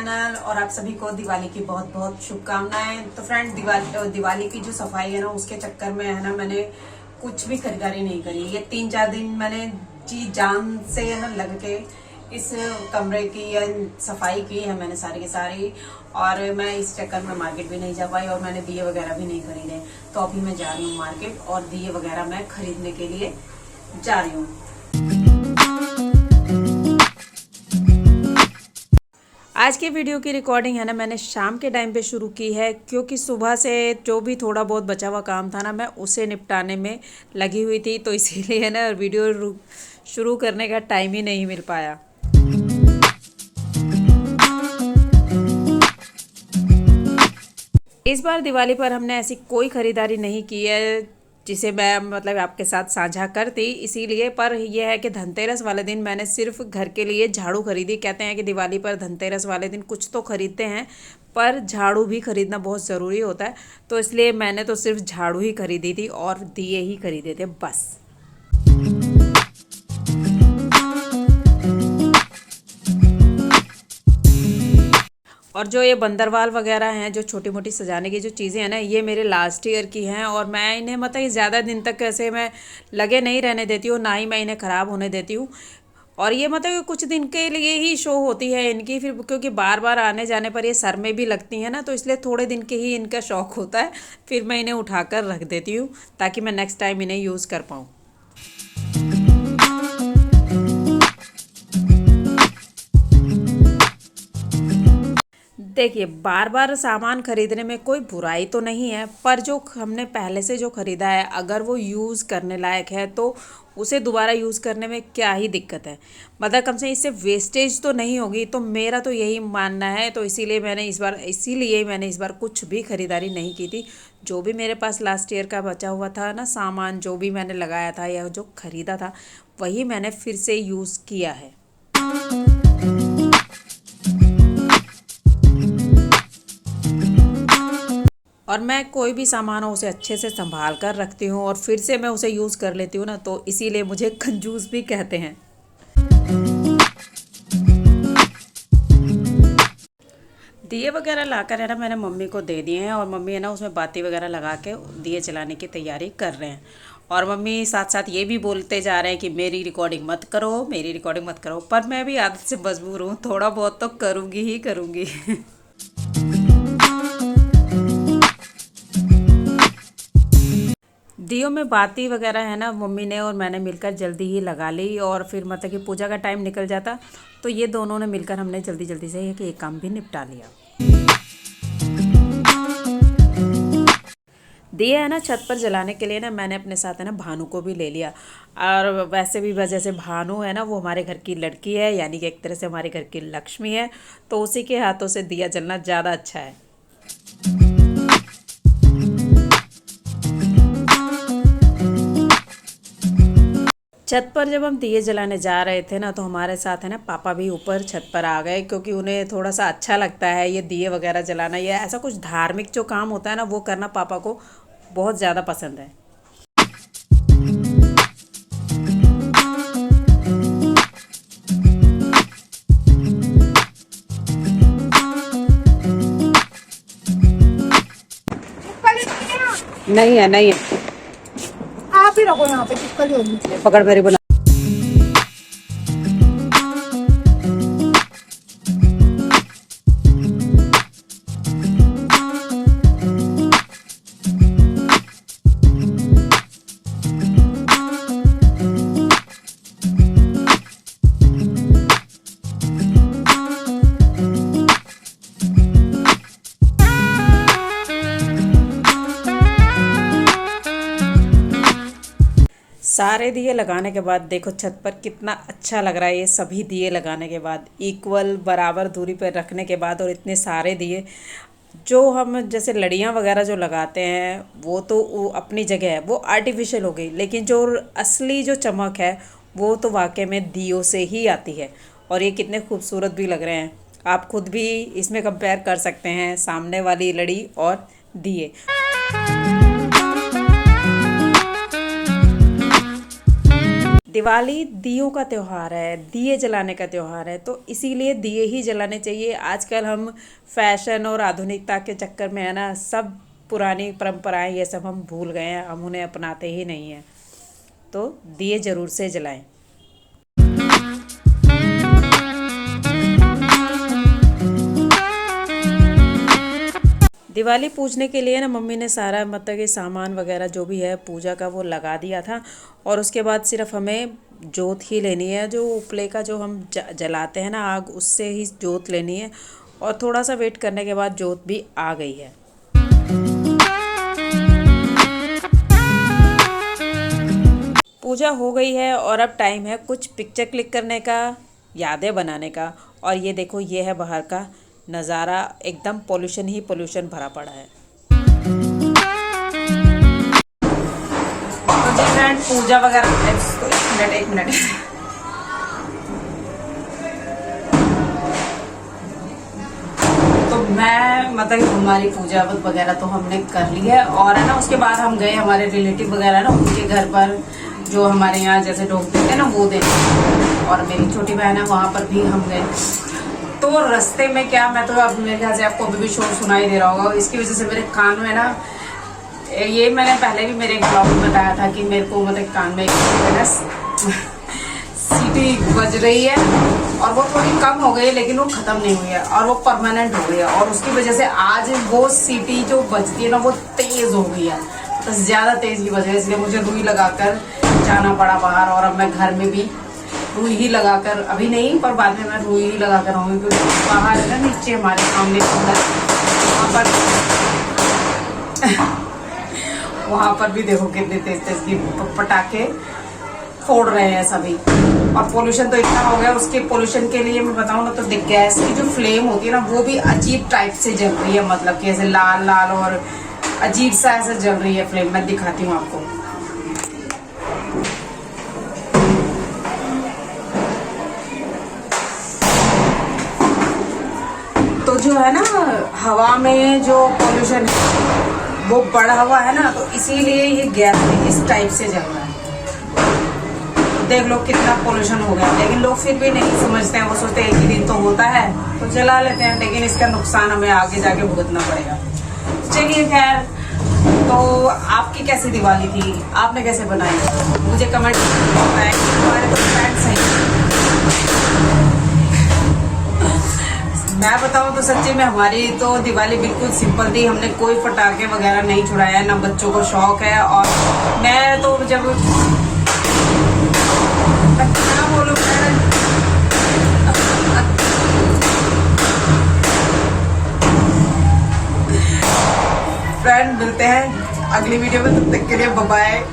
Channel और आप सभी को दिवाली की बहुत बहुत शुभकामनाएं। तो फ्रेंड, दिवाली की जो सफाई है ना, उसके चक्कर में है ना, मैंने कुछ भी खरीदारी नहीं करी। ये 3-4 दिन मैंने जी जान से है ना लग के इस कमरे की या सफाई की है मैंने सारी की सारी। और मैं इस चक्कर में मार्केट भी नहीं जा पाई और मैंने दिए वगैरह भी नहीं खरीदे। तो अभी मैं जा रही हूँ मार्केट और दिए वगैरह मैं खरीदने के लिए जा रही हूँ। आज के वीडियो की रिकॉर्डिंग है ना, मैंने शाम के टाइम पे शुरू की है, क्योंकि सुबह से जो भी थोड़ा बहुत बचा हुआ काम था ना, मैं उसे निपटाने में लगी हुई थी। तो इसीलिए ना वीडियो शुरू करने का टाइम ही नहीं मिल पाया। इस बार दिवाली पर हमने ऐसी कोई खरीदारी नहीं की है जिसे मैं मतलब आपके साथ साझा करती, इसीलिए। पर यह है कि धनतेरस वाले दिन मैंने सिर्फ घर के लिए झाड़ू खरीदी। कहते हैं कि दिवाली पर धनतेरस वाले दिन कुछ तो खरीदते हैं, पर झाड़ू भी खरीदना बहुत ज़रूरी होता है। तो इसलिए मैंने तो सिर्फ झाड़ू ही खरीदी थी और दिए ही खरीदे थे बस। और जो ये बंदरवाल वगैरह हैं, जो छोटी मोटी सजाने की जो चीज़ें हैं ना, ये मेरे लास्ट ईयर की हैं और मैं इन्हें मतलब ज़्यादा दिन तक ऐसे मैं लगे नहीं रहने देती हूँ, ना ही मैं इन्हें ख़राब होने देती हूँ। और ये मतलब कुछ दिन के लिए ही शो होती है इनकी, फिर क्योंकि बार बार आने जाने पर ये सर में भी लगती हैं ना, तो इसलिए थोड़े दिन के ही इनका शौक़ होता है। फिर मैं इन्हें उठा कर रख देती हूँ ताकि मैं नेक्स्ट टाइम इन्हें यूज़ कर पाऊँ। देखिए, बार बार सामान खरीदने में कोई बुराई तो नहीं है, पर जो हमने पहले से जो ख़रीदा है, अगर वो यूज़ करने लायक है तो उसे दोबारा यूज़ करने में क्या ही दिक्कत है। मतलब कम से कम इससे वेस्टेज तो नहीं होगी, तो मेरा तो यही मानना है। तो इसीलिए मैंने इस बार कुछ भी ख़रीदारी नहीं की थी। जो भी मेरे पास लास्ट ईयर का बचा हुआ था ना सामान, जो भी मैंने लगाया था या जो ख़रीदा था, वही मैंने फिर से यूज़ किया है। और मैं कोई भी सामान हो उसे अच्छे से संभाल कर रखती हूँ और फिर से मैं उसे यूज़ कर लेती हूँ ना, तो इसीलिए मुझे कंजूस भी कहते हैं। दिए वगैरह लाकर है ना मैंने मम्मी को दे दिए हैं और मम्मी है ना उसमें बाती वगैरह लगा के दिए जलाने की तैयारी कर रहे हैं। और मम्मी साथ साथ ये भी बोलते जा रहे हैं कि मेरी रिकॉर्डिंग मत करो, मेरी रिकॉर्डिंग मत करो। पर मैं भी आदत से मजबूर हूँ, थोड़ा बहुत तो करूँगी ही करूँगी। दियों में बाती वगैरह है ना, मम्मी ने और मैंने मिलकर जल्दी ही लगा ली और फिर मतलब कि पूजा का टाइम निकल जाता, तो ये दोनों ने मिलकर हमने जल्दी जल्दी से ये काम भी निपटा लिया। दिए है ना छत पर जलाने के लिए ना मैंने अपने साथ है ना भानु को भी ले लिया। और वैसे भी वजह से भानु है ना, वो हमारे घर की लड़की है, यानी कि एक तरह से हमारे घर की लक्ष्मी है, तो उसी के हाथों से दिया जलना ज़्यादा अच्छा है। छत पर जब हम दिए जलाने जा रहे थे ना, तो हमारे साथ है ना पापा भी ऊपर छत पर आ गए, क्योंकि उन्हें थोड़ा सा अच्छा लगता है ये दिए वगैरह जलाना, या ऐसा कुछ धार्मिक जो काम होता है ना, वो करना पापा को बहुत ज़्यादा पसंद है। नहीं है, नहीं है, आप ही रखो यहाँ पे, चिपकली होगी। पकड़ मेरी बना। सारे दिए लगाने के बाद देखो छत पर कितना अच्छा लग रहा है। ये सभी दिए लगाने के बाद इक्वल बराबर दूरी पर रखने के बाद, और इतने सारे दिए, जो हम जैसे लड़ियाँ वगैरह जो लगाते हैं वो तो वो अपनी जगह है, वो आर्टिफिशियल हो गई, लेकिन जो असली जो चमक है वो तो वाकई में दियों से ही आती है। और ये कितने खूबसूरत भी लग रहे हैं, आप खुद भी इसमें कंपेयर कर सकते हैं सामने वाली लड़ी और दिए। दिवाली दियों का त्योहार है, दिए जलाने का त्योहार है, तो इसीलिए दिए ही जलाने चाहिए। आजकल हम फैशन और आधुनिकता के चक्कर में है ना, सब पुरानी परंपराएं ये सब हम भूल गए हैं, हम उन्हें अपनाते ही नहीं हैं। तो दिए ज़रूर से जलाएं। दिवाली पूजने के लिए ना मम्मी ने सारा मतलब कि सामान वगैरह जो भी है पूजा का वो लगा दिया था। और उसके बाद सिर्फ हमें जोत ही लेनी है, जो उपले का जो हम जलाते हैं ना आग, उससे ही जोत लेनी है। और थोड़ा सा वेट करने के बाद जोत भी आ गई है। पूजा हो गई है और अब टाइम है कुछ पिक्चर क्लिक करने का, यादें बनाने का। और ये देखो, ये है बाहर का नज़ारा, एकदम पोल्यूशन ही पोल्यूशन भरा पड़ा है। तो जी फ्रेंड, पूजा वगैरह एक मिनट तो मैं मतलब हमारी पूजा वगैरह तो हमने कर ली है। और है ना, उसके बाद हम गए हमारे रिलेटिव वगैरह ना उनके घर पर, जो हमारे यहाँ जैसे डॉग देते हैं ना वो देते। और मेरी छोटी बहन है, वहाँ पर भी हम गए। तो रास्ते में क्या, मैं तो अब मेरे ख्याल से आपको अभी भी शोर सुनाई दे रहा होगा, इसकी वजह से मेरे कान में ना, ये मैंने पहले भी मेरे एक ब्लॉग में बताया था कि मेरे को मतलब कान में सीटी बज रही है। और वो थोड़ी कम हो गई लेकिन वो खत्म नहीं हुई है, और वो परमानेंट हो गई है। और उसकी वजह से आज वो सीटी जो बजती है ना वो तेज हो गई है, तो ज्यादा तेज की वजह, इसलिए मुझे रुई लगाकर जाना पड़ा बाहर। और अब मैं घर में भी रुई ही लगाकर, अभी नहीं पर बाद में मैं रुई ही लगाकर आऊंगी, क्योंकि बाहर है ना नीचे हमारे सामने वहाँ पर भी देखो कितने तेज तेज की पटाखे फोड़ रहे हैं सभी। और पोल्यूशन तो इतना हो गया, उसके पोल्यूशन के लिए मैं बताऊँ ना, तो गैस की जो फ्लेम होती है ना वो भी अजीब टाइप से जल रही है, मतलब कि ऐसे लाल लाल और अजीब सा ऐसे जल रही है फ्लेम। मैं दिखाती हूँ आपको। तो जो है ना, हवा में जो पोल्यूशन वो बढ़ा हुआ है ना, तो इसीलिए ये गैस इस टाइप से जल रहा है। देख लो कितना पोल्यूशन हो गया, लेकिन लोग फिर भी नहीं समझते हैं। वो सोचते हैं एक ही दिन तो होता है तो जला लेते हैं, लेकिन इसका नुकसान हमें आगे जाके भुगतना पड़ेगा। चलिए खैर, तो आपकी कैसी दिवाली थी, आपने कैसे बनाई, मुझे कमेंट बताएं। हमारे तो फ्रेंड्स हैं, मैं बताऊं तो सच्ची में हमारी तो दिवाली बिल्कुल सिंपल थी। हमने कोई पटाखे वगैरह नहीं छुड़ाया, ना बच्चों को शौक है। और मैं तो जब क्या बोलूं फ्रेंड, मिलते हैं अगली वीडियो में, तब तक के लिए बाय बाय।